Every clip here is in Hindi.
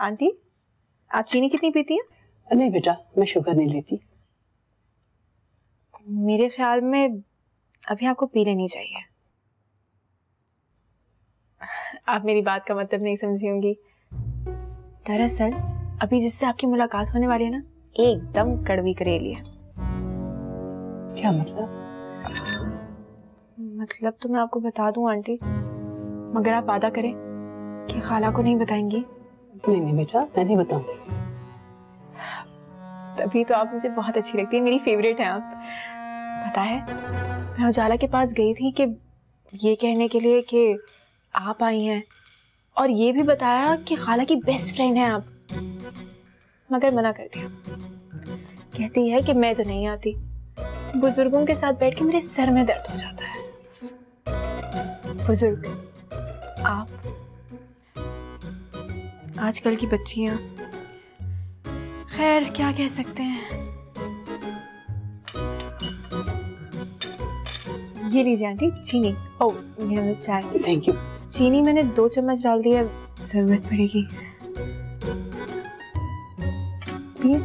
आंटी, आप चीनी कितनी पीती हैं? नहीं बेटा, मैं शुगर नहीं लेती। मेरे ख्याल में अभी आपको पी लेनी चाहिए। आप मेरी बात का मतलब नहीं समझी होंगी। दरअसल अभी जिससे आपकी मुलाकात होने वाली है ना, एकदम कड़वी करेली है। क्या मतलब? मतलब तो मैं आपको बता दूं आंटी, मगर आप वादा करें कि खाला को नहीं बताएंगी। नहीं नहीं बेटा, मैं नहीं बताऊंगी। तभी तो आप मुझे बहुत अच्छी लगती है, मेरी फेवरेट हैं आप। पता है, मैं उजाला के पास गई थी कि ये कहने के लिए कि आप आई हैं, और ये भी बताया कि खाला की बेस्ट फ्रेंड हैं आप, मगर मना कर दिया। कहती है कि मैं तो नहीं आती, बुजुर्गों के साथ बैठ के मेरे सर में दर्द हो जाता है। बुजुर्ग आप, आजकल की बच्चियां, खैर क्या कह सकते हैं। ये लीजिए आंटी चीनी। ओह मेरा चाय। Thank you. चीनी मैंने 2 चम्मच डाल दी है, जरूरत पड़ेगी। पिए।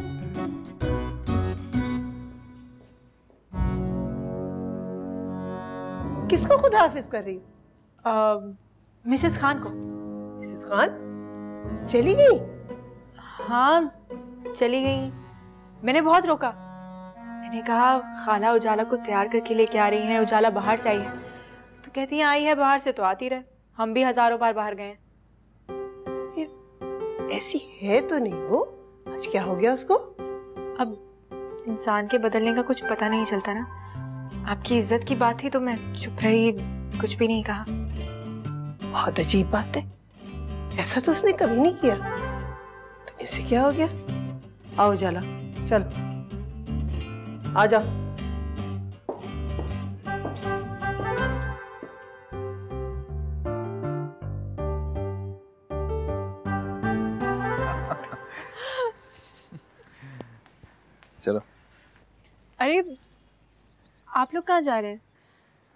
किसको खुदा हाफिज कर रही हो? मिसेस खान को। मिसेस खान चली गई? हाँ चली गई। मैंने बहुत रोका, मैंने कहा खाला उजाला को तैयार करके लेके आ रही हैं, उजाला बाहर से आई है। तो कहती है आई है बाहर से तो आती रहे, हम भी हजारों बार बाहर गए हैं। ऐसी है तो नहीं वो, आज क्या हो गया उसको? अब इंसान के बदलने का कुछ पता नहीं चलता ना। आपकी इज्जत की बात थी तो मैं चुप रही, कुछ भी नहीं कहा। बहुत अजीब बात है, ऐसा तो उसने कभी नहीं किया। तो इसे क्या हो गया? आओ जाला, चल आ जाओ। चलो। अरे आप लोग कहाँ जा रहे हैं?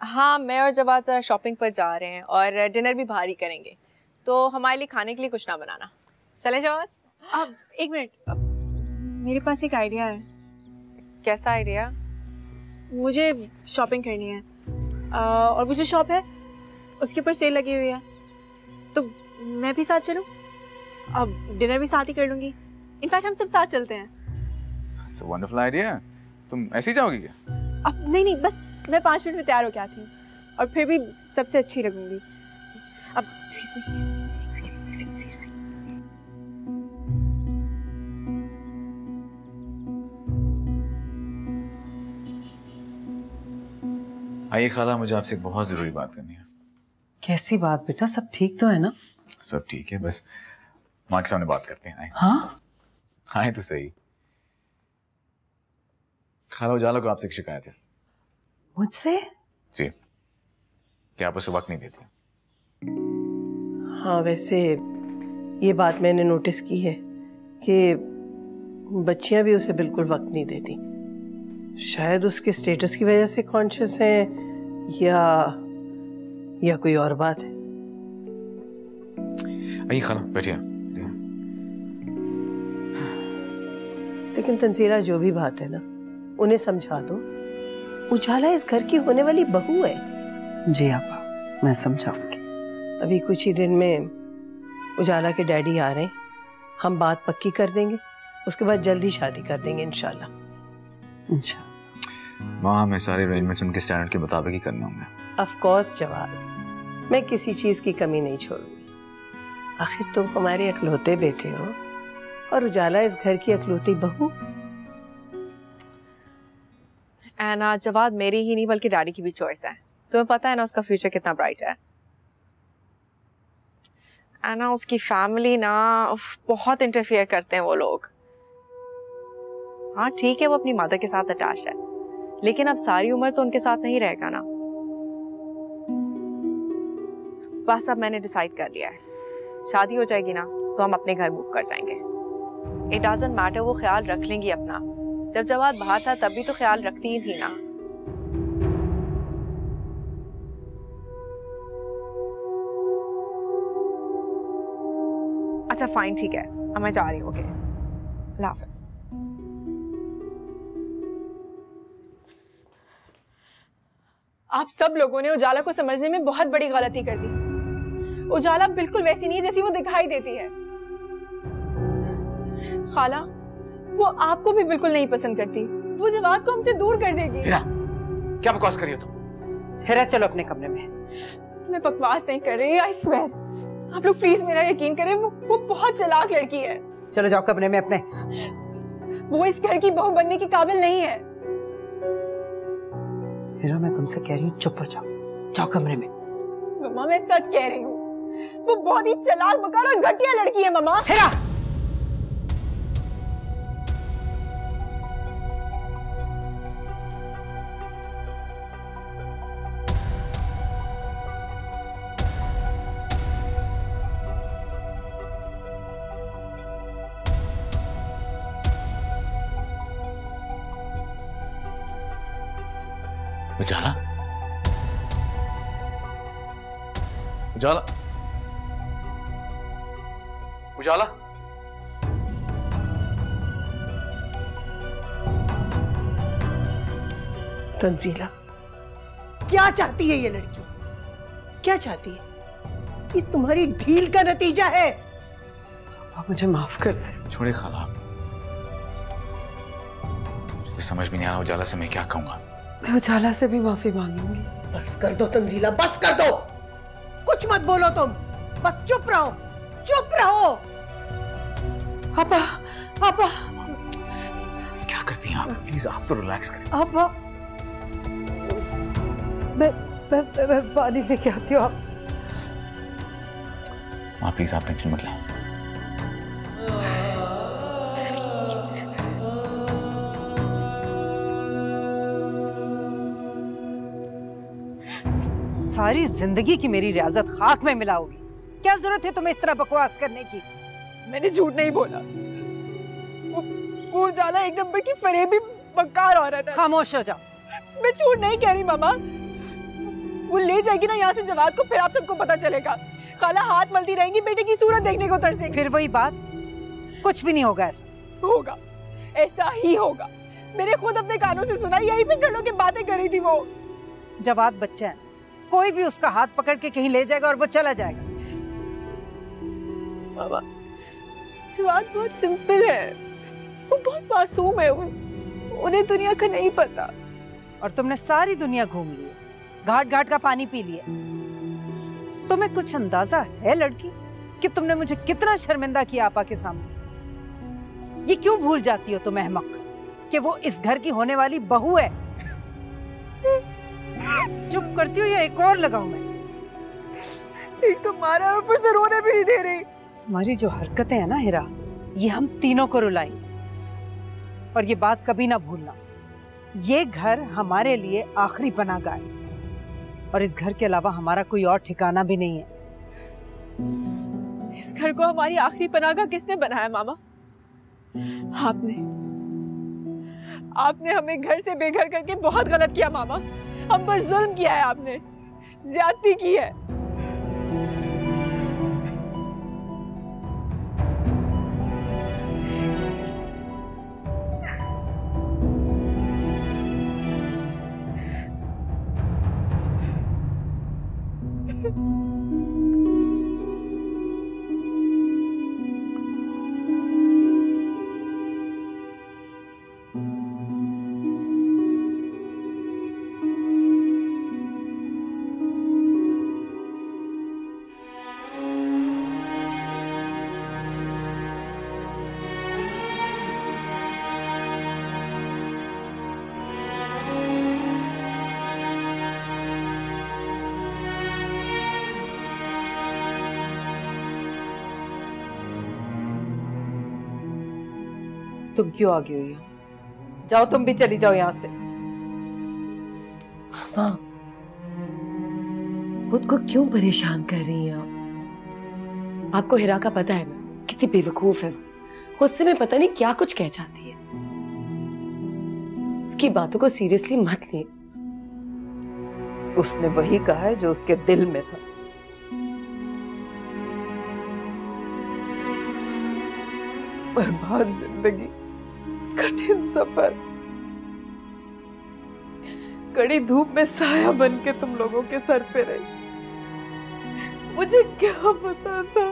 हाँ, मैं और जवाद ज़रा शॉपिंग पर जा रहे हैं और डिनर भी बाहर ही करेंगे, तो हमारे लिए खाने के लिए कुछ ना बनाना। चलें जवाद? आप एक मिनट, मेरे पास एक आइडिया है। कैसा आइडिया? मुझे शॉपिंग करनी है और वो जो शॉप है उसके ऊपर सेल लगी हुई है, तो मैं भी साथ चलूं? अब डिनर भी साथ ही कर लूंगी। इनफैक्ट हम सब साथ चलते हैं। It's a wonderful idea. तुम ऐसे ही जाओगी क्या? अब नहीं, बस मैं 5 मिनट में तैयार होके आती हूँ और फिर भी सबसे अच्छी लगूंगी। अब आइए खाला, मुझे आपसे एक बहुत जरूरी बात करनी है। कैसी बात बेटा, सब ठीक तो है ना? सब ठीक है, बस माँ के सामने बात करते हैं। आए। हाँ आए तो सही। खाला, उजाला को आपसे एक शिकायत है। मुझसे? जी। क्या आप उसे वक्त नहीं देती? हाँ वैसे ये बात मैंने नोटिस की है कि बच्चियां भी उसे बिल्कुल वक्त नहीं देती। शायद उसके स्टेटस की वजह से कॉन्शियस हैं या कोई और बात है। आइए खाला, बैठिए। लेकिन तंजीला, जो भी बात है ना, उन्हें समझा दो। उजाला इस घर की होने वाली बहू है। जी आपा, मैं समझाऊंगी। अभी कुछ ही दिन में उजाला के डैडी आ रहे हैं, हम बात पक्की कर देंगे, उसके बाद जल्दी शादी कर देंगे इंशाल्लाह। माँ, हमें सारे अरेंजमेंट्स उनके स्टैंडर्ड के मुताबिक ही करने होंगे। ऑफ कोर्स जवाद, मैं किसी चीज की कमी नहीं छोड़ूंगी। आखिर तुम हमारे अकलौते बेटे हो और उजाला इस घर की अकलौती बहू। एंड जवाद मेरी ही नहीं बल्कि डैडी की भी चॉइस है। तुम्हें पता है ना उसका फ्यूचर कितना ब्राइट है। एंड ना उसकी फैमिली ना बहुत इंटरफेयर करते हैं वो लोग। हाँ ठीक है, वो अपनी मदर के साथ अटैच है, लेकिन अब सारी उम्र तो उनके साथ नहीं रहेगा ना। बस अब मैंने डिसाइड कर लिया है, शादी हो जाएगी ना तो हम अपने घर मूव कर जाएंगे। इट डजंट मैटर, वो ख्याल रख लेंगी अपना। जब जवाद बाहर था तब भी तो ख्याल रखती ही थी ना। अच्छा फाइन, ठीक है, अब मैं जा रही हूँ। ओके, अल्लाह हाफ़िज़। आप सब लोगों ने उजाला को समझने में बहुत बड़ी गलती कर दी। उजाला बिल्कुल वैसी नहीं है जैसी वो दिखाई देती है। खाला, वो आपको भी बिल्कुल नहीं पसंद करती। वो जवाद को हमसे दूर कर देगी। क्या बकवास कर रही हो तुम? हिरा चलो अपने कमरे में। मैं बकवास नहीं कर रही, आई स्वेयर। आप लोग प्लीज मेरा यकीन करें, वो बहुत चालाक लड़की है। चलो जाओ कमरे में अपने। वो इस घर की बहू बनने के काबिल नहीं है। हिरा मैं तुमसे कह रही हूँ चुप हो जाओ, जाओ कमरे में। मम्मा मैं सच कह रही हूँ, वो बहुत ही चालाक, मकार और घटिया लड़की है मम्मा। हिरा उजाला, उजाला, उजाला। तंजीला, क्या चाहती है ये लड़की? क्या चाहती है? ये तुम्हारी ढील का नतीजा है। आप मुझे माफ कर दे। छोड़े खाला, मुझे तो समझ भी नहीं आ रहा उजाला से मैं क्या कहूंगा। मैं उजाला से भी माफी मांगूंगी। बस कर दो तंजीला, बस कर दो। कुछ मत बोलो तुम, बस चुप रहो, चुप रहो। आपा, आपा, क्या करती हैं आप? प्लीज आप तो रिलैक्स करें। आपा, मैं पानी लेके आती हूँ। आप प्लीज आप टेंशन मत लें। सारी जिंदगी की मेरी रियाजत खाक में मिलाओगी। क्या जरूरत है तुम्हें इस तरह बकवास करने की? मैंने झूठ नहीं बोला। वो उजाला एक नंबर की फरेबी मक्कार औरत है। खामोश हो जाओ। मैं झूठ नहीं कह रही मामा। वो ले जाएगी ना यहाँ से जवाद को, फिर आप सबको पता चलेगा। खाला हाथ मलती रहेंगी, बेटे की सूरत देखने को तरसेगी। फिर वही बात, कुछ भी नहीं होगा। ऐसा होगा, ऐसा ही होगा। मैंने खुद अपने कानों से सुना, यही पे घरों की बातें कर रही थी वो। जवाद बच्चा है, कोई भी उसका हाथ पकड़ के कहीं ले जाएगा और वो चला जाएगा। मामा, जवाद बहुत सिंपल है, वो बहुत मासूम है। उन्हें दुनिया का नहीं पता। और तुमने सारी दुनिया घूम ली, घाट घाट का पानी पी लिया। तुम्हें कुछ अंदाजा है लड़की कि तुमने मुझे कितना शर्मिंदा किया आपा के सामने? ये क्यों भूल जाती हो तुम अहमक कि वो इस घर की होने वाली बहू है? चुप करती हो या एक और लगाऊं मैं? एक तो मारा और ऊपर से रोने भी नहीं दे रही। तुम्हारी जो हरकतें हैं ना हिरा, ये हम तीनों को रुलाएंगी। और ये बात कभी ना भूलना, ये घर हमारे लिए आखिरी पनाहगाह है और इस घर के अलावा हमारा कोई और ठिकाना भी नहीं है। इस घर को हमारी आखिरी पनाहगाह किसने बनाया मामा? आपने हमें घर से बेघर करके बहुत गलत किया मामा। हम पर जुल्म किया है आपने, ज्यादती की है। तुम क्यों आ गई हो यहाँ? जाओ, तुम भी चली जाओ यहाँ से। माँ, खुद को क्यों परेशान कर रही हैं आप? आपको हिरा का पता है ना, कितनी बेवकूफ है वो। खुद से मैं पता नहीं क्या कुछ कह जाती है। उसकी बातों को सीरियसली मत ले। उसने वही कहा है जो उसके दिल में था। बर्बाद जिंदगी, कठिन सफर, कड़ी धूप में साया बन के तुम लोगों के सर पे रही। मुझे क्या पता था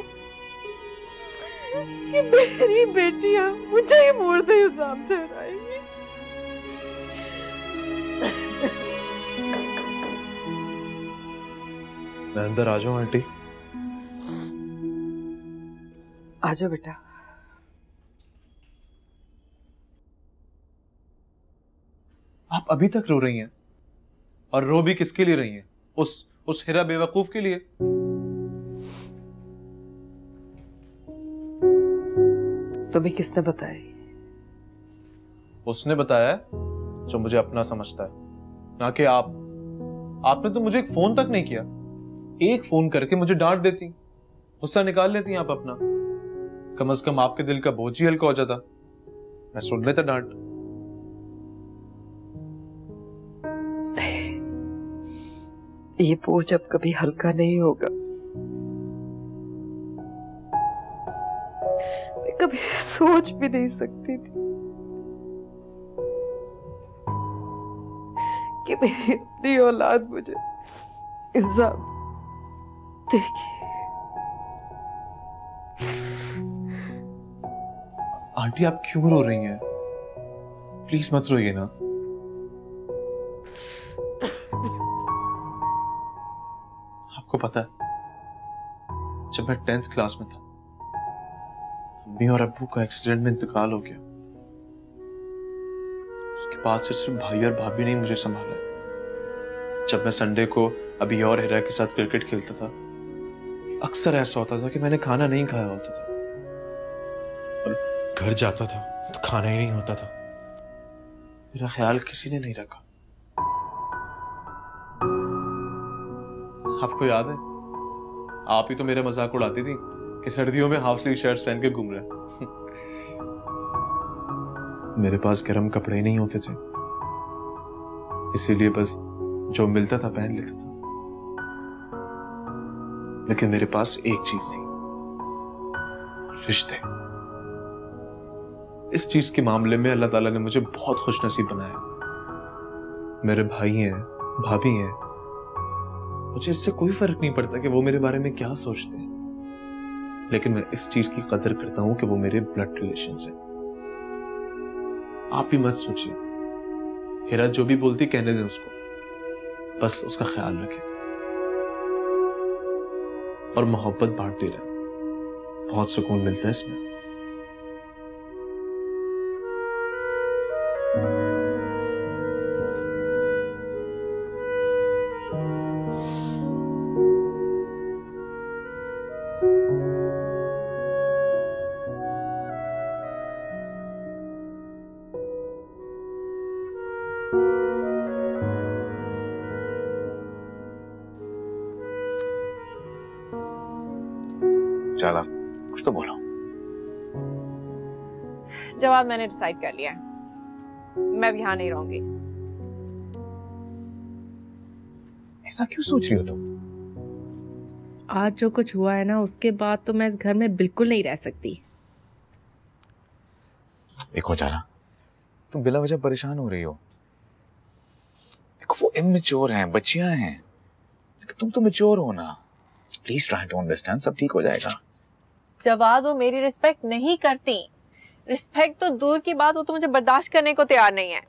कि मेरी बेटियां मुझे ही मुर्दे इल्जाम ठहराएंगी। मैं अंदर आ जाऊं आंटी? आ जाओ बेटा। आप अभी तक रो रही हैं, और रो भी किसके लिए रही हैं? उस हिरा बेवकूफ के लिए। तुम्हें किसने बताया? उसने बताया है जो मुझे अपना समझता है, ना कि आप। आपने तो मुझे एक फोन तक नहीं किया। एक फोन करके मुझे डांट देती, गुस्सा निकाल लेती आप अपना। कम से कम आपके दिल का बोझ ही हल्का हो जाता, मैं सुन लेता डांट। ये बोझ अब कभी हल्का नहीं होगा। मैं कभी सोच भी नहीं सकती थी कि मेरी अपनी औलाद मुझे इल्जाम देगी। आंटी आप क्यों रो रही हैं? प्लीज मत रोइए ना। आपको पता है, जब मैं 10th क्लास में था, अम्मी और अब्बू का एक्सीडेंट में इंतकाल हो गया। उसके बाद से सिर्फ भाई और भाभी ने मुझे संभाला। जब मैं संडे को अभी और हिरा के साथ क्रिकेट खेलता था, अक्सर ऐसा होता था कि मैंने खाना नहीं खाया होता था, और घर जाता था तो खाना ही नहीं होता था। मेरा ख्याल किसी ने नहीं रखा। आपको याद है, आप ही तो मेरा मजाक उड़ाती थी कि सर्दियों में हाफ स्लीव शर्ट्स पहन के घूम रहे हैं। मेरे पास गर्म कपड़े ही नहीं होते थे, इसीलिए बस जो मिलता था पहन लेता था। लेकिन मेरे पास एक चीज थी, रिश्ते। इस चीज के मामले में अल्लाह ताला ने मुझे बहुत खुशनसीब बनाया। मेरे भाई हैं, भाभी हैं, मुझे इससे कोई फर्क नहीं पड़ता कि वो मेरे बारे में क्या सोचते हैं, लेकिन मैं इस चीज की कदर करता हूं कि वो मेरे ब्लड रिलेशंस हैं। आप भी मत सोचिए, हिरा जो भी बोलती कहने दें उसको, बस उसका ख्याल रखें और मोहब्बत बांटते रहें। बहुत सुकून मिलता है इसमें। चला, कुछ तो बोलो। जवाब मैंने डिसाइड कर लिया है, मैं अब यहाँ नहीं रहूंगी। ऐसा क्यों सोच रही हो तुम? आज जो कुछ हुआ है ना, उसके बाद तो मैं इस घर में बिल्कुल नहीं रह सकती। देखो जाला, तुम बिला वजह परेशान हो रही हो। देखो वो इमेच्योर हैं, बच्चियां हैं, लेकिन तुम तो मैच्योर हो ना। प्लीज ट्राई टू अंडरस्टैंड, सब ठीक हो जाएगा। जवाब, वो मेरी रिस्पेक्ट नहीं करती। रिस्पेक्ट तो दूर की बात, वो तो मुझे बर्दाश्त करने को तैयार नहीं है।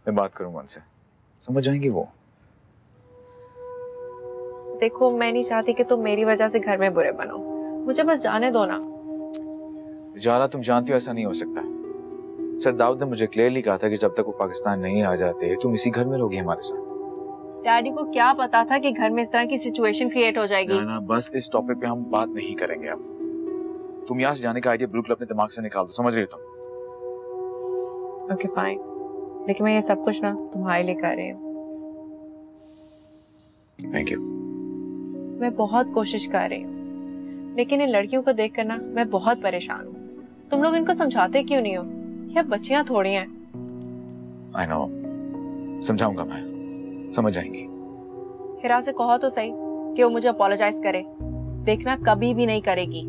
मैं बात करूंगा उनसे, समझ जाएंगी वो। देखो, मैं नहीं चाहती कि तुम मेरी वजह से घर में बुरे बनो। मुझे बस जाने दो ना। जाला, तुम जानती हो ऐसा नहीं हो सकता। सर दाऊद ने मुझे क्लियरली कहा था कि जब तक वो पाकिस्तान नहीं आ जाते तुम इसी घर में रहोगी हमारे साथ। डैडी को क्या पता था कि घर में इस तरह की सिचुएशन क्रिएट हो जाएगी? ना, बस इस टॉपिक पे हम बात नहीं करेंगे अब। तुम यहाँ से जाने का आइडिया बिल्कुल अपने दिमाग से निकाल दो, समझ रही हो तुम? ओके फाइन, लेकिन मैं ये सब कुछ ना तुम्हारे लिए कर रही हूँ। Thank you. मैं बहुत कोशिश कर रही हूँ, लेकिन इन लड़कियों को देखकर ना मैं बहुत परेशान हूँ। तुम लोग इनको समझाते क्यों नहीं हो? ये बच्चियां थोड़ी हैं। आई नो, समझाऊंगा मैं, समझ जाएंगी। हिरा से कहो तो सही कि वो मुझे अपोलोजाइज करे। देखना कभी भी नहीं करेगी।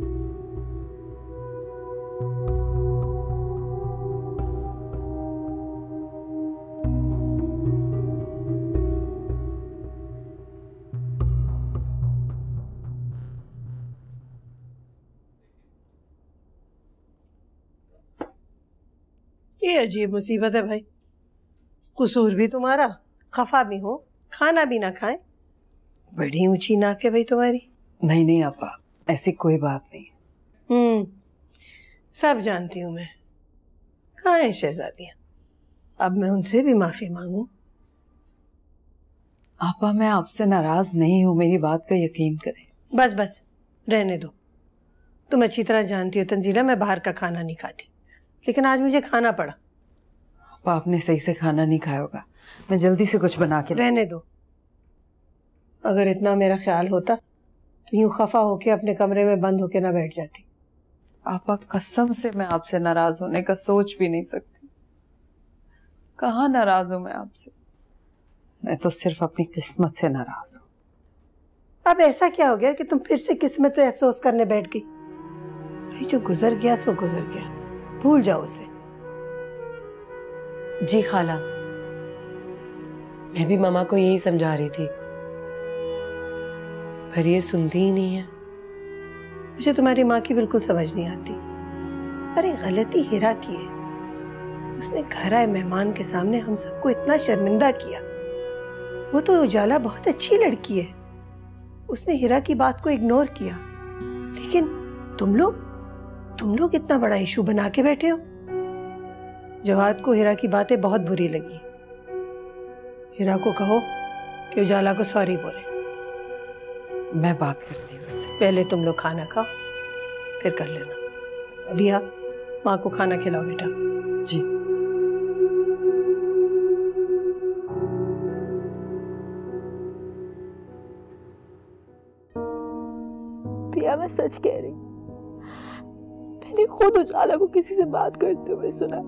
अजीब मुसीबत है भाई, कसूर भी तुम्हारा, खफा भी हो, खाना भी ना खाए। बड़ी ऊंची नाक है भाई तुम्हारी। नहीं नहीं आपा, ऐसी कोई बात नहीं। सब जानती हूँ मैं। कहाँ है शहजादियाँ? अब मैं उनसे भी माफी मांगू? आपा मैं आपसे नाराज नहीं हूँ, मेरी बात का यकीन करें। बस बस रहने दो। तुम अच्छी तरह जानती हो तंजीला, मैं बाहर का खाना नहीं खाती, लेकिन आज मुझे खाना पड़ा। आपा आपने सही से खाना नहीं खाया होगा, मैं जल्दी से कुछ बना के। रहने दो। अगर इतना मेरा ख्याल होता तो यूं खफा होके अपने कमरे में बंद होके ना बैठ जाती। आपा कसम से मैं आपसे नाराज होने का सोच भी नहीं सकती। कहाँ नाराज हूं मैं आपसे, मैं तो सिर्फ अपनी किस्मत से नाराज हूँ। अब ऐसा क्या हो गया कि तुम फिर से किस्मत पे अफसोस करने बैठ गई? भाई जो गुजर गया सो गुजर गया, भूल जाओ उसे। जी खाला, मैं भी मामा को यही समझा रही थी, पर ये सुनती ही नहीं है। मुझे तुम्हारी माँ की बिल्कुल समझ नहीं आती। अरे गलती हिरा की है, उसने घर आए मेहमान के सामने हम सबको इतना शर्मिंदा किया। वो तो उजाला बहुत अच्छी लड़की है, उसने हिरा की बात को इग्नोर किया, लेकिन तुम लोग इतना बड़ा इशू बना के बैठे हो। जवाद को हिरा की बातें बहुत बुरी लगी। हिरा को कहो कि उजाला को सॉरी बोले। मैं बात करती हूँ उससे। पहले तुम लोग खाना खाओ, फिर कर लेना। अभी आप माँ को खाना खिलाओ बेटा। जी। पिया मैं सच कह रही, मैंने खुद उजाला को किसी से बात करते हुए सुना।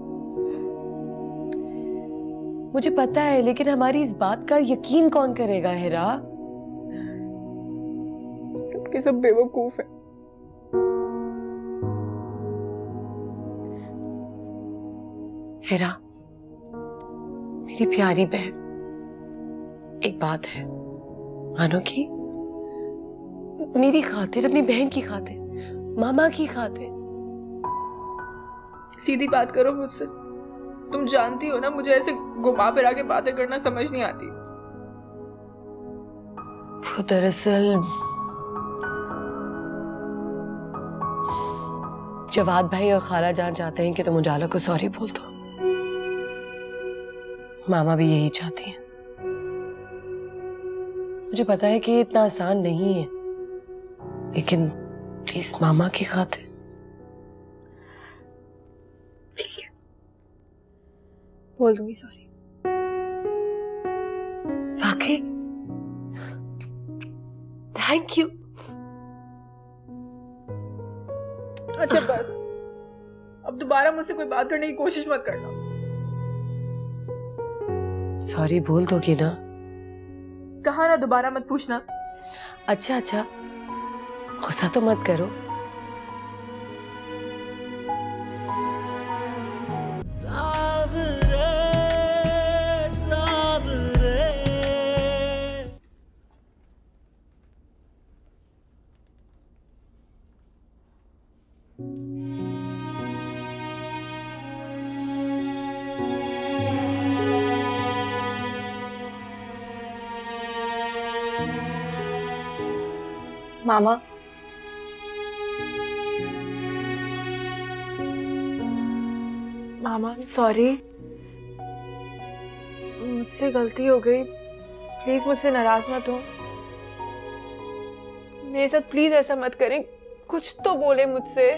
मुझे पता है, लेकिन हमारी इस बात का यकीन कौन करेगा हिरा? सबके सब बेवकूफ है। हिरा मेरी प्यारी बहन, एक बात है मानोगी? मेरी खातिर, अपनी बहन की खातिर, मामा की खातिर। सीधी बात करो मुझसे। तुम जानती हो ना मुझे ऐसे घुमा फिरा के बातें करना समझ नहीं आती। वो दरअसल जवाद भाई और खाला जान चाहते हैं कि तुम उजाला को सॉरी बोल दो। मामा भी यही चाहती हैं। मुझे पता है कि ये इतना आसान नहीं है, लेकिन प्लीज मामा की खातिर। ठीक है, बोल दूंगी सॉरी। वाकई? Thank you. अच्छा बस, अब दोबारा मुझसे कोई बात करने की कोशिश मत करना। सॉरी बोल दोगी ना? कहा ना दोबारा मत पूछना। अच्छा अच्छा, गुस्सा तो मत करो। मामा, मामा सॉरी, मुझसे गलती हो गई। प्लीज मुझसे नाराज मत हो। मेरे साथ प्लीज ऐसा मत करें। कुछ तो बोले मुझसे,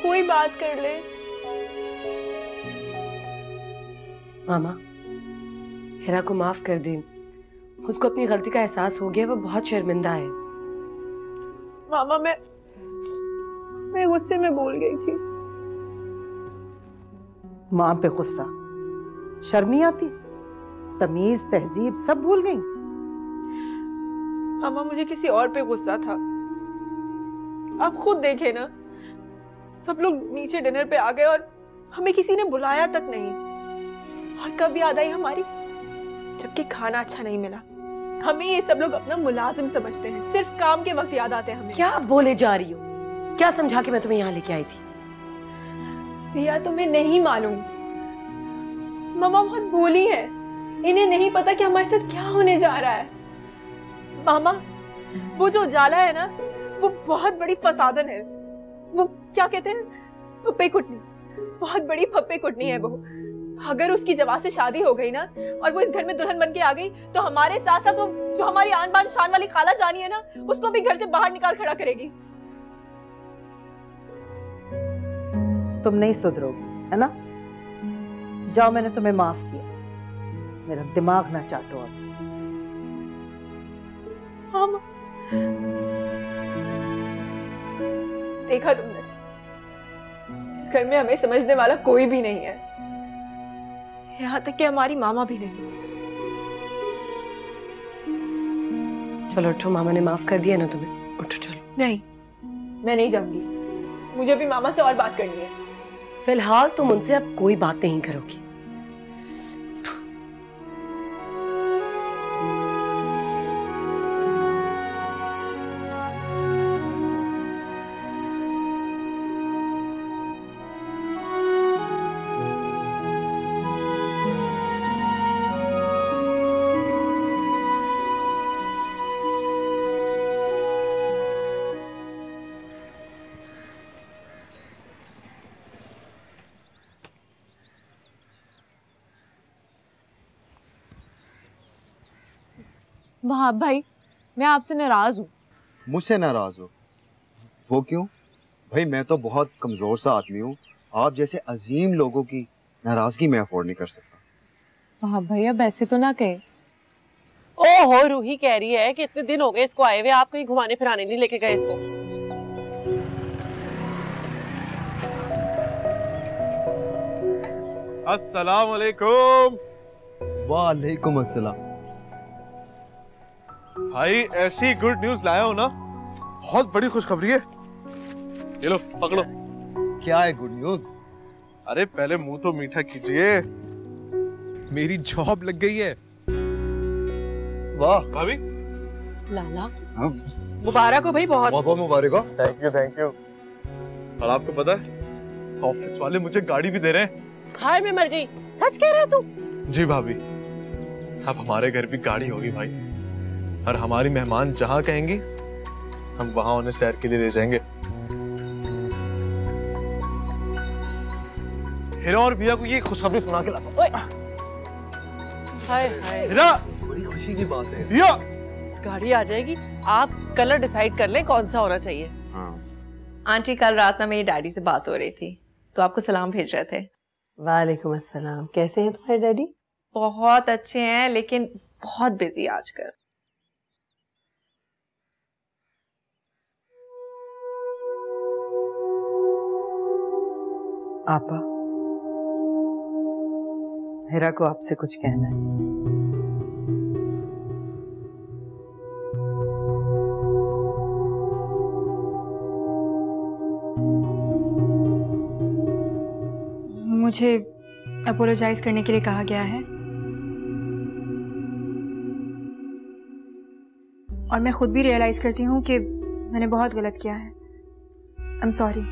कोई बात कर ले। मामा, हिरा को माफ कर दें। उसको अपनी गलती का एहसास हो गया, वो बहुत शर्मिंदा है। मामा मैं गुस्से में बोल गई थी। माँ पे गुस्सा, शर्म नहीं आती? तमीज तहजीब सब भूल गई? मामा मुझे किसी और पे गुस्सा था। आप खुद देखे ना, सब लोग नीचे डिनर पे आ गए और हमें किसी ने बुलाया तक नहीं। और कब याद आई हमारी, जबकि खाना अच्छा नहीं मिला। हमें ये सब लोग अपना मुलाजिम समझते हैं, सिर्फ काम के वक्त याद आते हैं हमें। क्या बोले जा रही हो? क्या समझा के मैं तुम्हें यहाँ लेके आई थी? भैया तुम्हें नहीं मालूम, मामा बहुत भोली है, इन्हें नहीं पता कि हमारे साथ क्या होने जा रहा है। मामा, वो जो उजाला है ना, वो बहुत बड़ी फसादन है। वो क्या कहते हैं, फप्पे कुटनी, बहुत बड़ी फप्पे कुटनी है वो। अगर उसकी जवा से शादी हो गई ना और वो इस घर में दुल्हन बन के आ गई तो हमारे साथ साथ वो जो हमारी आन बान शान वाली खाला जानी है ना, उसको भी घर से बाहर निकाल खड़ा करेगी। तुम नहीं सुधरोगी, है ना? जाओ, मैंने तुम्हें माफ किया। मेरा दिमाग ना चाटो अब। मामा, देखा तुमने, इस घर में हमें समझने वाला कोई भी नहीं है, यहाँ तक कि हमारी मामा भी नहीं। चलो उठो, मामा ने माफ कर दिया ना तुम्हें, उठो चलो। नहीं, मैं नहीं जाऊंगी, मुझे भी मामा से और बात करनी है। फिलहाल तुम उनसे अब कोई बात नहीं करोगी। वहाब भाई, मैं आपसे नाराज हूँ। मुझसे नाराज हो? वो क्यों भाई? मैं तो बहुत कमजोर सा आदमी हूँ, आप जैसे अजीम लोगों की नाराजगी मैं अफोर्ड नहीं कर सकता। वहाब भाई, अब ऐसे तो ना कहे। ओहो, रूही कह रही है कि इतने दिन हो गए इसको आए हुए, आप कहीं घुमाने फिराने नहीं लेके गए इसको। अस्सलाम वालेकुम। वालेकुम अस्सलाम। भाई ऐसी गुड न्यूज लाया हो ना, बहुत बड़ी खुशखबरी है। ये लो पकड़ो। क्या है गुड न्यूज? अरे पहले मुंह तो मीठा कीजिए। मेरी जॉब लग गई है। वाह भाभी। लाला हाँ। मुबारक हो भाई, बहुत बहुत मुबारक हो। Thank you thank you. और आपको पता है, ऑफिस वाले मुझे गाड़ी भी दे रहे हैं। हाय मैं मर गई, सच कह रहा है तू? जी भाभी, अब हमारे घर भी गाड़ी होगी भाई, और हमारी मेहमान जहाँ कहेंगी हम वहां उन्हें सैर के लिए ले जाएंगे। हीरा और भैया को ये खुशखबरी सुना के लाता हूं। हाय हाय, हीरा, बड़ी खुशी की बात है। भैया गाड़ी आ जाएगी। आप कलर डिसाइड कर लें कौन सा होना चाहिए। हाँ। आंटी, कल रात ना मेरी डैडी से बात हो रही थी, तो आपको सलाम भेज रहे थे। वालेकुम अस्सलाम। कैसे हैं तुम्हारे डैडी? बहुत अच्छे हैं, लेकिन बहुत बिजी आजकल। आपा, हिरा को आपसे कुछ कहना है। मुझे अपोलोजाइज करने के लिए कहा गया है और मैं खुद भी रियलाइज करती हूँ कि मैंने बहुत गलत किया है। I am sorry.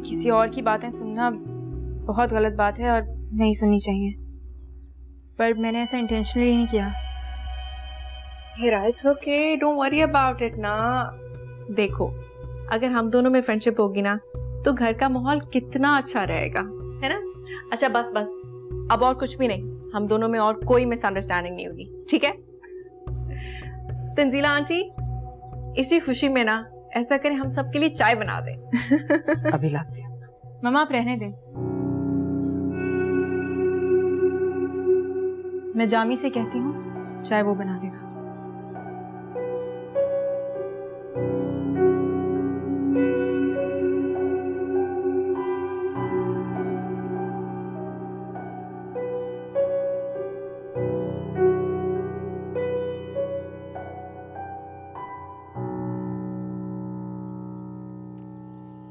किसी और की बातें सुनना बहुत गलत बात है और नहीं सुननी चाहिए, पर मैंने ऐसा इंटेंशनली नहीं किया। Hira, it's okay, don't worry about it ना। देखो, अगर हम दोनों में फ्रेंडशिप होगी ना तो घर का माहौल कितना अच्छा रहेगा, है ना? अच्छा बस बस, अब और कुछ भी नहीं, हम दोनों में और कोई मिसअंडरस्टैंडिंग नहीं होगी, ठीक है? तंजीला आंटी, इसी खुशी में ना ऐसा करें, हम सबके लिए चाय बना दें। अभी लाती हूँ। मम्मा आप रहने दें, मैं जामी से कहती हूँ चाय वो बना लेगा।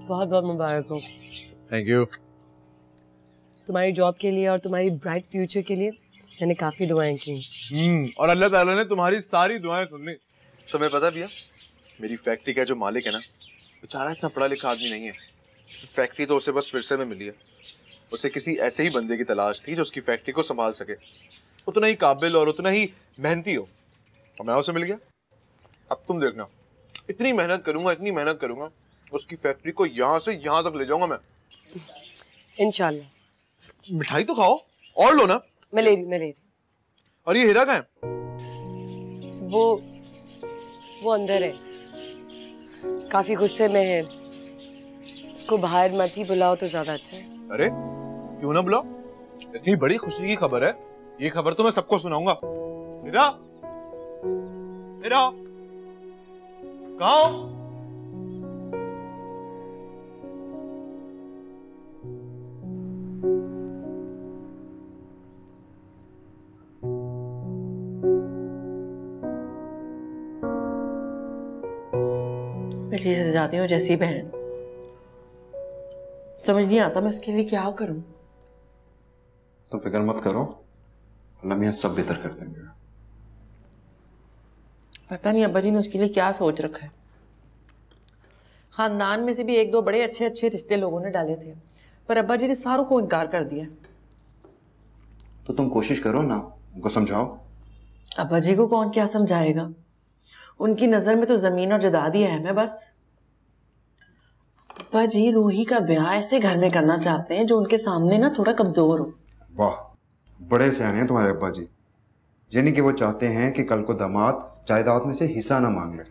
बहुत बहुत मुबारक हो। Thank you. तुम्हारी जॉब के लिए और तुम्हारी ब्राइट फ्यूचर के लिए मैंने काफी दुआएं की। और अल्लाह ताला ने तुम्हारी सारी दुआएं सुन ली। तुम्हें पता भैया, मेरी फैक्ट्री का जो मालिक है ना, बेचारा इतना पढ़ा लिखा आदमी नहीं है। फैक्ट्री तो उसे बस विरसे में मिली है, उसे किसी ऐसे ही बंदे की तलाश थी जो उसकी फैक्ट्री को संभाल सके, उतना ही काबिल और उतना ही मेहनती हो, और मैं उसे मिल गया। अब तुम देखना, इतनी मेहनत करूंगा, उसकी फैक्ट्री को यहाँ से यहाँ तक ले जाऊंगा मैं। इंशाल्लाह। मिठाई तो खाओ और लो ना। मैं ले रही। और ये हीरा कहाँ है? वो अंदर है, काफी गुस्से में है। उसको बाहर मत ही बुलाओ तो ज्यादा अच्छा है। अरे क्यों ना बुलाओ, इतनी बड़ी खुशी की खबर है, ये खबर तो मैं सबको सुनाऊंगा। हीरा कहाँ हो? मेरी शहजादियों जैसी बहन, समझ नहीं आता मैं उसके लिए क्या करूं। तुम फिक्र मत करो, अल्लाह मियां सब बेहतर कर देंगे। पता नहीं अब्बा जी ने उसके लिए क्या सोच रखा है। खानदान में से भी एक दो बड़े अच्छे अच्छे रिश्ते लोगों ने डाले थे, पर अब्बा जी ने सारों को इनकार कर दिया। तो तुम कोशिश करो ना, उनको समझाओ। अब्बा जी को कौन क्या समझाएगा, उनकी नजर में तो जमीन और जायदाद ही अहम है बस। अब्बा जी रूही का ब्याह ऐसे घर में करना चाहते हैं जो उनके सामने ना थोड़ा कमजोर हो। वाह, बड़े सियाने हैं तुम्हारे अब्बा जी। यानी कि वो चाहते हैं कि कल को दामाद जायदाद में से हिस्सा ना मांग ले।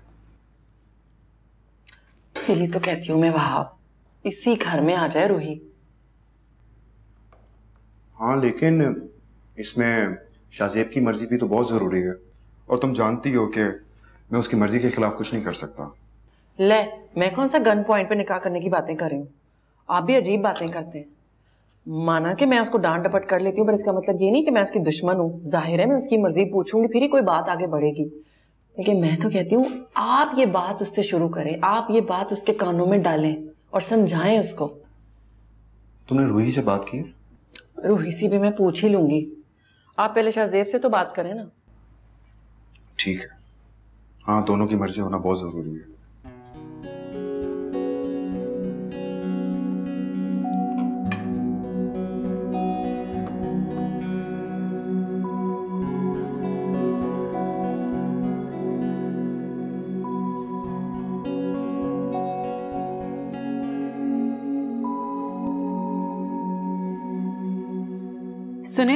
इसीलिए तो कहती हूँ मैं वहाब, इसी घर में आ जाए रूही। हाँ, लेकिन इसमें शाहजेब की मर्जी भी तो बहुत जरूरी है, और तुम जानती हो कि मैं उसकी मर्जी के खिलाफ कुछ नहीं कर सकता। ले, मैं कौन सा गन पॉइंट पे निकाह करने की बातें कर रही हूँ। आप भी अजीब बातें करते हैं। माना कि मैं उसको डांट डपट कर लेती हूँ, पर इसका मतलब ये नहीं कि मैं उसकी दुश्मन हूँ। जाहिर है मैं उसकी मर्जी पूछूंगी, फिर ही कोई बात आगे बढ़ेगी। लेकिन मैं तो कहती हूँ आप ये बात उससे शुरू करें, आप ये बात उसके कानों में डालें और समझाएं उसको। तुमने रूही से बात की? रूही से भी मैं पूछ ही लूंगी। आप पहले शाहजेब से तो बात करें ना। ठीक है, हाँ, दोनों की मर्जी होना बहुत जरूरी है। सुने,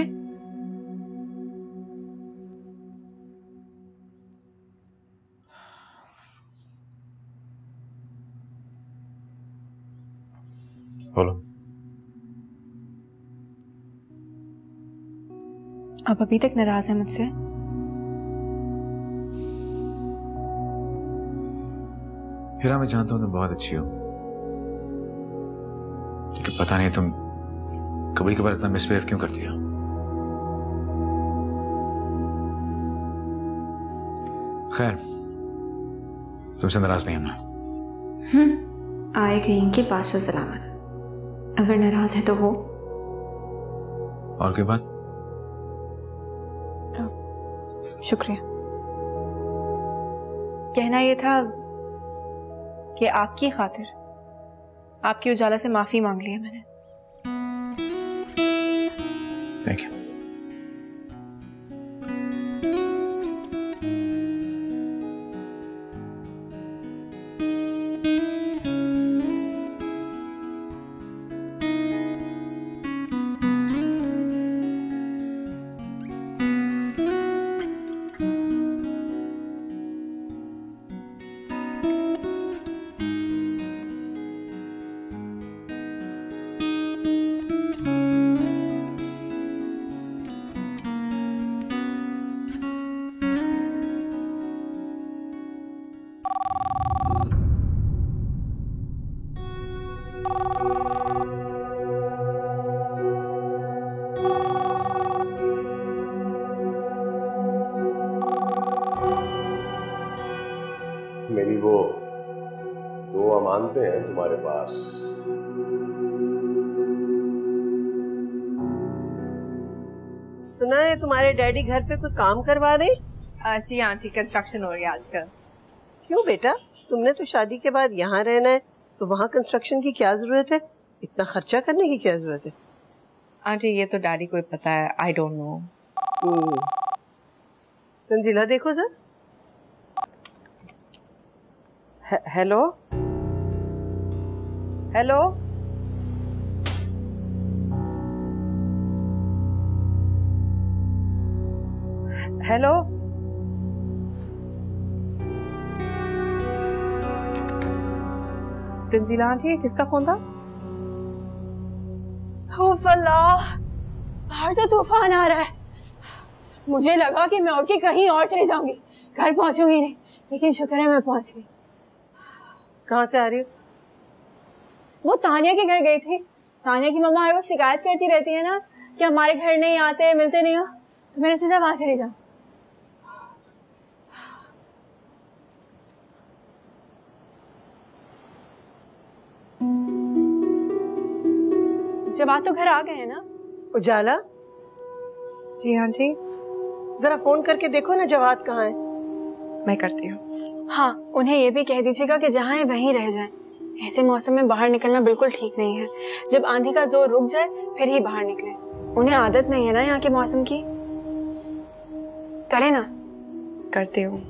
बोलो। आप अभी तक नाराज हैं मुझसे? हीरा, मैं जानता हूं तुम बहुत अच्छी हो, लेकिन पता नहीं तुम कभी कभार इतना मिसबिहेव क्यों करती हो। खैर, तुमसे नाराज नहीं हूं मैं। आए कहीं के बादशाह सलामत। अगर नाराज है तो हो। और कोई बात? शुक्रिया। कहना यह था कि आपकी खातिर आपकी उजाला से माफी मांग ली है मैंने। Thank you. मेरी वो दो अमानतें हैं तुम्हारे पास। सुना है तुम्हारे डैडी घर पे कोई काम करवा रहे? जी आंटी, कंस्ट्रक्शन हो रही है आजकल। क्यों बेटा, तुमने तो शादी के बाद यहाँ रहना है, तो वहाँ कंस्ट्रक्शन की क्या जरूरत है? इतना खर्चा करने की क्या जरूरत है? आंटी ये तो डैडी को ही पता है, आई डोंट नो। तंजीला देखो sir. Hello hello hello Tanzila aunty किसका फोन था? अल्लाह, बाहर तो तूफान आ रहा है। मुझे लगा कि मैं उठ के कहीं और चली जाऊंगी, घर पहुंचूंगी नहीं, लेकिन शुक्र है मैं पहुंच गई। कहाँ से आ रही हो? वो तानिया के घर गई थी। तानिया की मम्मा हर वक्त शिकायत करती रहती है ना कि हमारे घर नहीं आते, मिलते नहीं हो, तो मैंने सोचा वहां चली जाऊं। जब तो घर आ गए हैं ना? उजाला, जी आंटी। जरा फोन करके देखो ना जवाद कहाँ है। मैं करती हूँ। हाँ, उन्हें ये भी कह दीजिएगा कि जहाँ है वहीं रह जाएं। ऐसे मौसम में बाहर निकलना बिल्कुल ठीक नहीं है। जब आंधी का जोर रुक जाए फिर ही बाहर निकले। उन्हें आदत नहीं है ना यहाँ के मौसम की। करे ना? करती हूँ।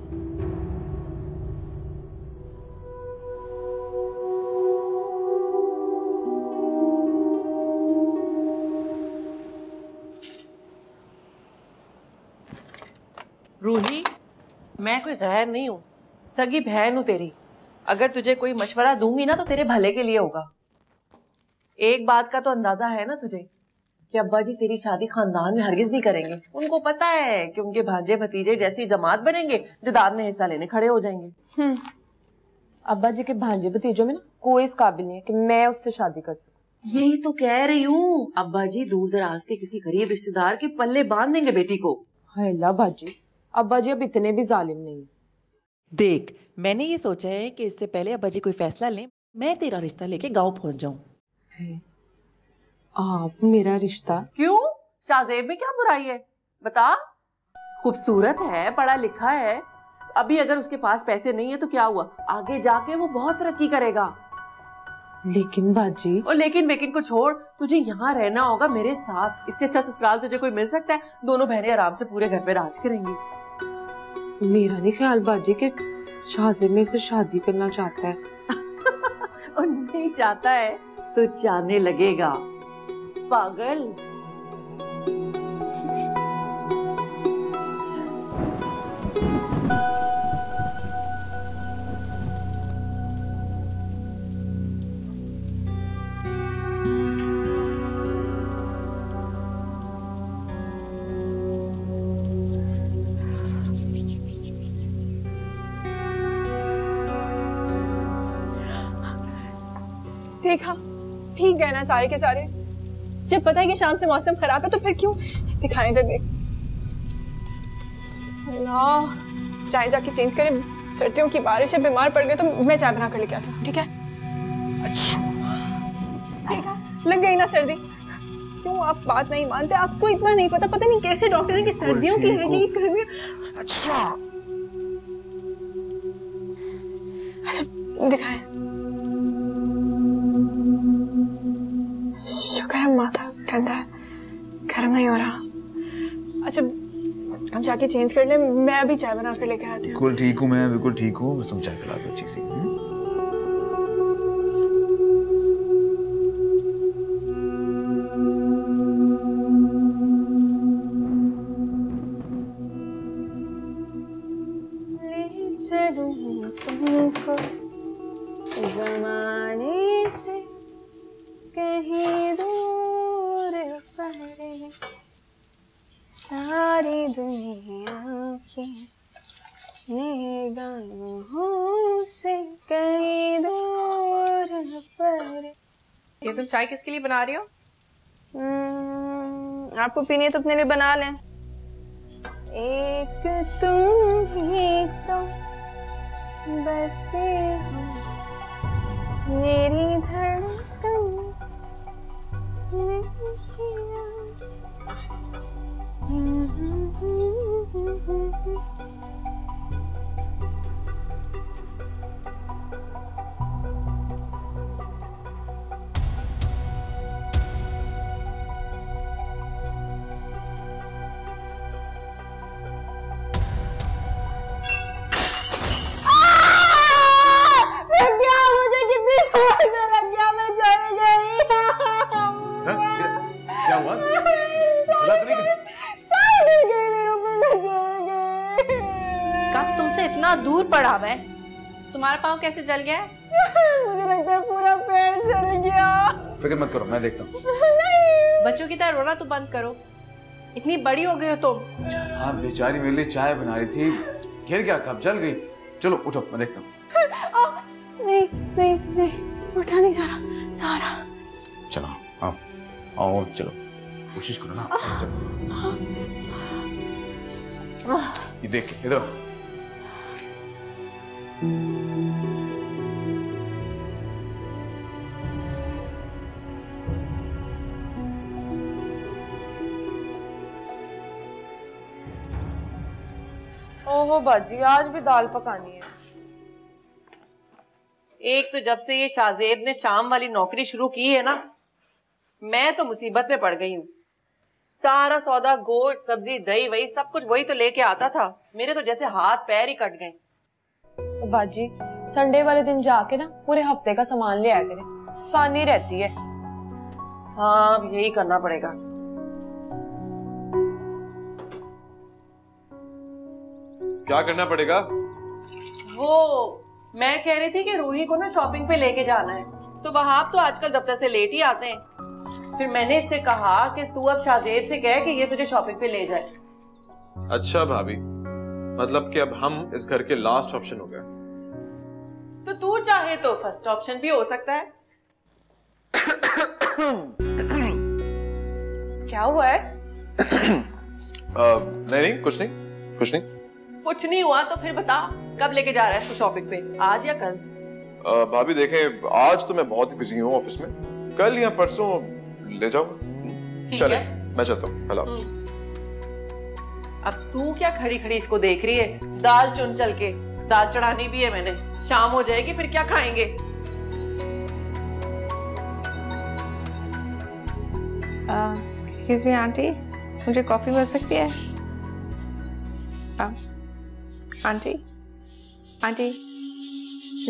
रूही, मैं कोई गैर नहीं हूँ, सगी बहन हूँ तेरी। अगर तुझे कोई मशवरा दूंगी ना तो तेरे भले के लिए होगा। एक बात का तो अंदाजा है ना तुझे कि अब्बा जी तेरी शादी खानदान में हरगिज नहीं करेंगे। उनको पता है कि उनके भांजे भतीजे जैसी जमात बनेंगे, जदाद में हिस्सा लेने खड़े हो जाएंगे। अब्बा जी के भांजे भतीजों में ना कोई इस काबिल नहीं है कि मैं उससे शादी कर सकूं। यही तो कह रही हूँ, अब्बा जी दूर दराज के किसी गरीब रिश्तेदार के पल्ले बांध देंगे बेटी को। हाय अल्लाह बाजी, अब्बा जी अब इतने भी जालिम नहीं। देख, मैंने ये सोचा है कि इससे पहले अब्बा जी कोई फैसला लें, मैं तेरा रिश्ता लेके गांव पहुंच जाऊं। आप मेरा रिश्ता? क्यों? शाहजेब में क्या बुराई है बता? खूबसूरत है, पढ़ा लिखा है। अभी अगर उसके पास पैसे नहीं है तो क्या हुआ, आगे जाके वो बहुत तरक्की करेगा। लेकिन बाजी। और लेकिन बेकिन को छोड़, तुझे यहाँ रहना होगा मेरे साथ। इससे अच्छा ससुराल तुझे कोई मिल सकता है? दोनों बहनें आराम से पूरे घर पे राज करेंगी। मेरा नहीं ख्याल बाजी कि शाहजेब मेरे से शादी करना चाहता है। और नहीं चाहता है तो चाहने लगेगा, पागल। देखा, ठीक गए ना सारे के सारे। जब पता है कि शाम से मौसम खराब है तो फिर क्यों दिखाएं इधर देख। अल्लाह, चाय जाके चेंज करें। सर्दियों की बारिश है, बीमार पड़ गए तो मैं चाय बना कर लेके आती हूँ, ठीक है? अच्छा, देखा, लग गई ना सर्दी। क्यों आप बात नहीं मानते? आपको इतना नहीं पता? पता नहीं कैसे डॉक्टर है कि सर्दियों की है कि गर्मियों। अच्छा दिखाएं। माथा ठंडा है, गर्म नहीं हो रहा। अच्छा, हम जाके चेंज कर ले, मैं अभी चाय बना कर लेकर आती हूँ। बिल्कुल ठीक हूँ मैं, बिल्कुल ठीक हूँ। बस तुम चाय पिला दो अच्छी सी। ले चलूं तुमको ज़माने से कहीं दूर परे, सारी दुनिया की निगाहों से कहीं दूर परे। ये तुम चाय किसके लिए बना रही हो? आपको पीनी है तो अपने लिए बना लें। एक तुम ही तो बसे हो मेरी धड़कन। तुमसे इतना दूर पड़ा हुआ है, तुम्हारा पाँव कैसे जल गया है? मुझे लगता है पूरा पैर जल गया। फिक्र मत करो, मैं देखता हूँ। बच्चों की तरह रोना तो बंद करो, इतनी बड़ी हो गई हो तुम। आप बेचारी मेरे लिए चाय बना रही थी, गिर गया कब, जल गई। चलो उठो, मैं देखता हूँ। नहीं नहीं नहीं, उठा नहीं जा रहा सारा। चलो आओ आओ, चलो कोशिश करो ना, चलो। ये देख इधर। ओहो बाजी, आज भी दाल पकानी है। एक तो जब से ये शाहजेब ने शाम वाली नौकरी शुरू की है ना, मैं तो मुसीबत में पड़ गई हूँ। सारा सौदा, गोश्त, सब्जी, दही वही सब कुछ वही तो लेके आता था। मेरे तो जैसे हाथ पैर ही कट गए। तो बाजी संडे वाले दिन जाके ना पूरे हफ्ते का सामान ले आया करे, आसानी रहती है। हाँ, अब यही करना पड़ेगा। क्या करना पड़ेगा? वो मैं कह रही थी कि रूही को ना शॉपिंग पे लेके जाना है, तो वहाब तो आजकल दफ्तर से लेट ही आते हैं। फिर मैंने इससे कहा कि तू अब शाहजेब से कह कि ये तुझे शॉपिंग पे ले जाए। अच्छा भाभी, मतलब कि अब हम इस घर के लास्ट ऑप्शन हो गए। तो तू चाहे तो फर्स्ट ऑप्शन भी हो सकता है। क्या हुआ है? नहीं, कुछ नहीं। कुछ नहीं हुआ तो फिर बता, कब लेके जा रहा है इसको शॉपिंग पे, आज या कल? भाभी देखें, आज तो मैं बहुत ही बिजी हूँ ऑफिस में, कल या परसों ले जाऊंगा। चले, मैं चलता हूँ। अब तू क्या खड़ी खड़ी इसको देख रही है? दाल चुन चल के, दाल चढ़ानी भी है मैंने, शाम हो जाएगी फिर क्या खाएंगे? एक्सक्यूज मी आंटी, मुझे कॉफी मिल सकती है? आंटी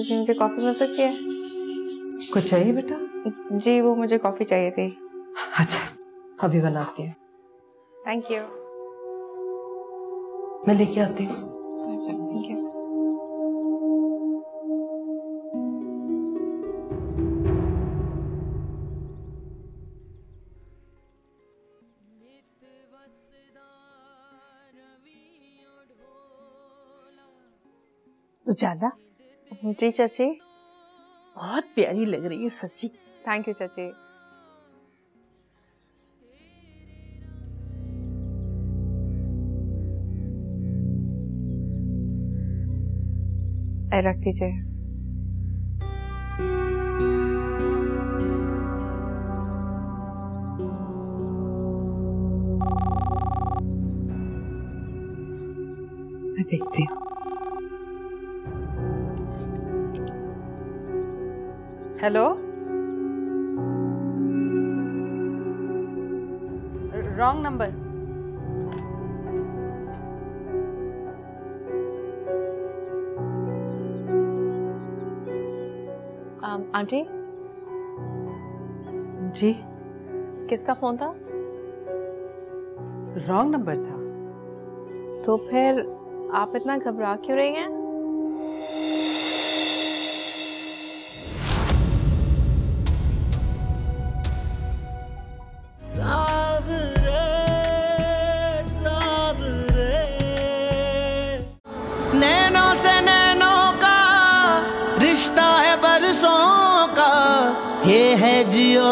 मुझे कॉफी मिल सकती है? कुछ चाहिए बेटा? जी, वो मुझे कॉफी चाहिए थी। अच्छा, अभी बनाती हूँ। Thank you. मैं लेके आती हूँ। अच्छा, थैंक यू। उजाला, जी चाची। बहुत प्यारी लग रही है सच्ची। थैंक यू चाची। रख दीजिए। मैं देखती हूँ। Hello, wrong number. आंटी जी, किसका फोन था? रॉन्ग नंबर था। तो फिर आप इतना घबरा क्यों रही हैं? नैनों से नैनों का रिश्ता है बरसों का, ये है जियो